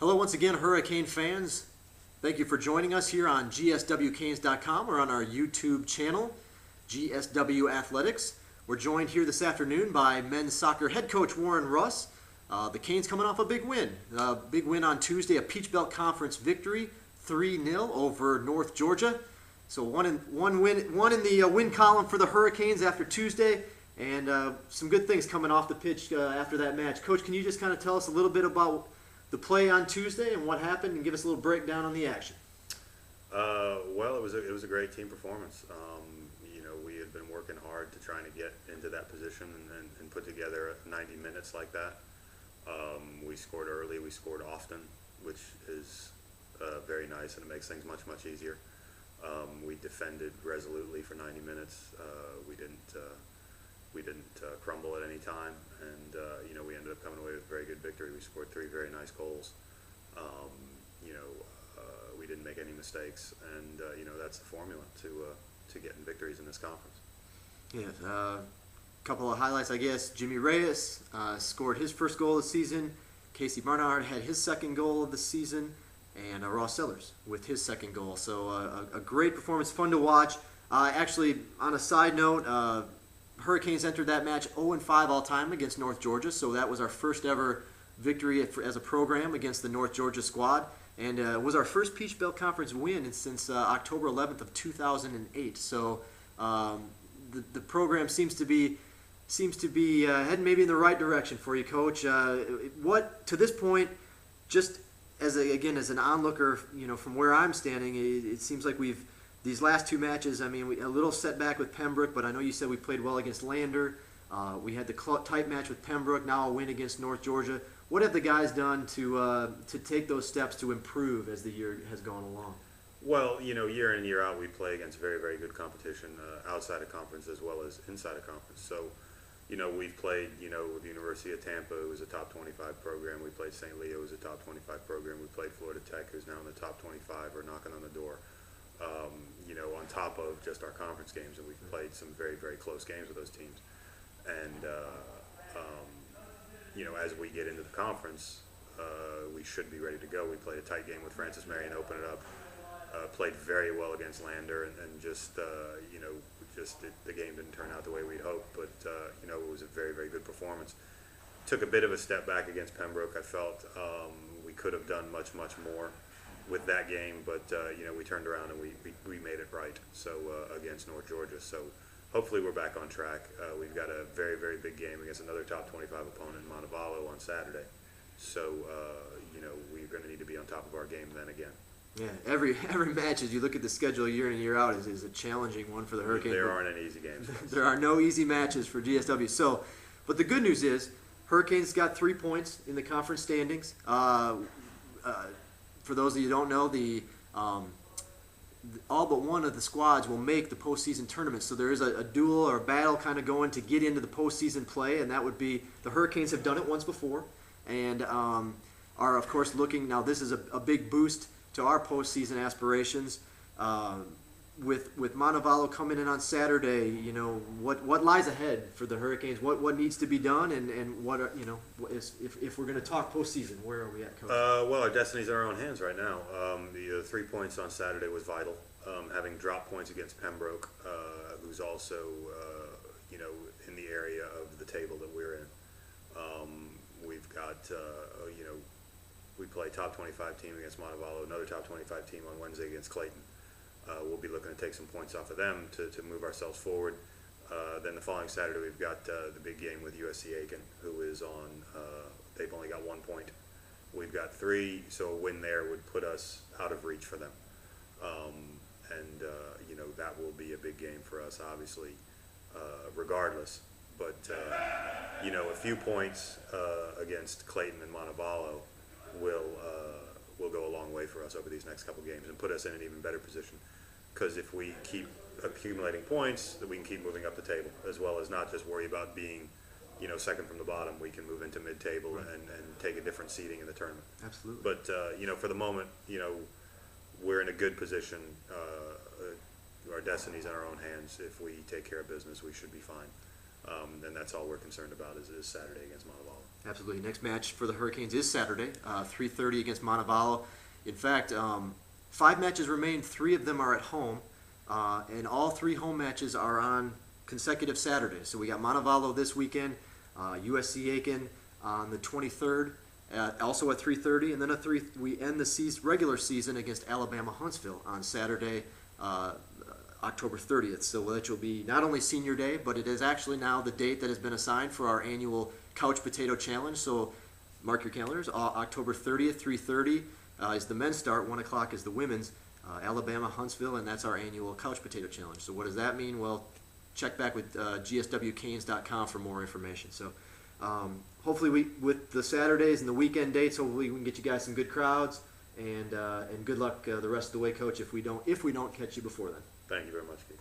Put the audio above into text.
Hello once again, Hurricane fans. Thank you for joining us here on GSWCanes.com or on our YouTube channel, GSW Athletics. We're joined here this afternoon by men's soccer head coach Warren Russ. The Canes coming off a big win. Big win on Tuesday, a Peach Belt Conference victory, 3-0 over North Georgia. So one in the win column for the Hurricanes after Tuesday, and some good things coming off the pitch after that match. Coach, can you just kind of tell us a little bit about the play on Tuesday and what happened, and give us a little breakdown on the action? Well, it was a great team performance. We had been working hard to trying to get into that position and put together 90 minutes like that. We scored early, we scored often, which is very nice, and it makes things much easier. We defended resolutely for 90 minutes. We didn't crumble at any time, and we ended up coming away with a very good victory. We scored 3 very nice goals. We didn't make any mistakes, and that's the formula to getting victories in this conference. Yeah, a couple of highlights, I guess. Jimmy Reyes scored his first goal of the season. Casey Barnard had his second goal of the season, and Ross Sellers with his second goal. So a great performance, fun to watch. Actually, on a side note, Hurricanes entered that match 0-5 all time against North Georgia, so that was our first ever victory as a program against the North Georgia squad, and was our first Peach Belt Conference win since October 11th of 2008. So the program seems to be heading maybe in the right direction for you, Coach. What to this point, just as an onlooker, from where I'm standing, it seems like these last 2 matches, a little setback with Pembroke, but I know you said we played well against Lander. We had the tight match with Pembroke, now a win against North Georgia. What have the guys done to take those steps to improve as the year has gone along? Well, year in and year out, we play against very, very good competition outside of conference as well as inside of conference. So, we've played, with the University of Tampa, who's a top 25 program. We played St. Leo, who's a top 25 program. We played Florida Tech, who's now in the top 25 or knocking on the door. On top of just our conference games, and we've played some very, very close games with those teams. And, as we get into the conference, we should be ready to go. We played a tight game with Francis Marion, open it up. Played very well against Lander, and just, the game didn't turn out the way we'd hoped, but, it was a very, very good performance. Took a bit of a step back against Pembroke. I felt we could have done much more with that game, but we turned around and we made it right. So against North Georgia, so hopefully we're back on track. We've got a very, very big game against another top 25 opponent, Montevallo, on Saturday. So we're going to need to be on top of our game then again. Yeah, every match, as you look at the schedule year in and year out, is a challenging one for the Hurricanes. There aren't any easy games. There are no easy matches for GSW. So, but the good news is Hurricanes got 3 points in the conference standings. For those of you who don't know, all but one of the squads will make the postseason tournament. So there is a duel or a battle kind of going to get into the postseason play, and that would be the Hurricanes have done it once before, and are of course looking now. This is a big boost to our postseason aspirations. With Montevallo coming in on Saturday, what lies ahead for the Hurricanes? What needs to be done, and what if we're going to talk postseason, where are we at, Coach? Well, our destiny's in our own hands right now. The 3 points on Saturday was vital. Having dropped points against Pembroke, who's also in the area of the table that we're in. We've got we play top 25 team against Montevallo, another top 25 team on Wednesday against Clayton. We'll be looking to take some points off of them to move ourselves forward. Then the following Saturday, we've got the big game with USC Aiken, who is on, they've only got 1 point. We've got 3, so a win there would put us out of reach for them. That will be a big game for us, obviously, regardless. But, a few points against Clayton and Montevallo will go a long way for us over these next couple games and put us in an even better position. Because if we keep accumulating points, then we can keep moving up the table, as well as not just worry about being, second from the bottom. We can move into mid-table, right, and take a different seeding in the tournament. Absolutely. But for the moment, we're in a good position. Our destiny's in our own hands. If we take care of business, we should be fine. And that's all we're concerned about is Saturday against Montevallo. Absolutely. Next match for the Hurricanes is Saturday, 3:30 against Montevallo. In fact, 5 matches remain. 3 of them are at home, and all 3 home matches are on consecutive Saturdays. So we got Montevallo this weekend, USC Aiken on the 23rd, also at 3:30, and then we end the regular season against Alabama Huntsville on Saturday, October 30th. So that will be not only Senior Day, but it is actually now the date that has been assigned for our annual Couch Potato Challenge. So mark your calendars. October 30th, 3:30 is the men's start. 1 o'clock is the women's. Alabama, Huntsville, and that's our annual Couch Potato Challenge. So what does that mean? Well, check back with gswcanes.com for more information. So hopefully with the Saturdays and the weekend dates, hopefully we can get you guys some good crowds, and good luck the rest of the way, Coach, if we don't catch you before then. Thank you very much, Keith.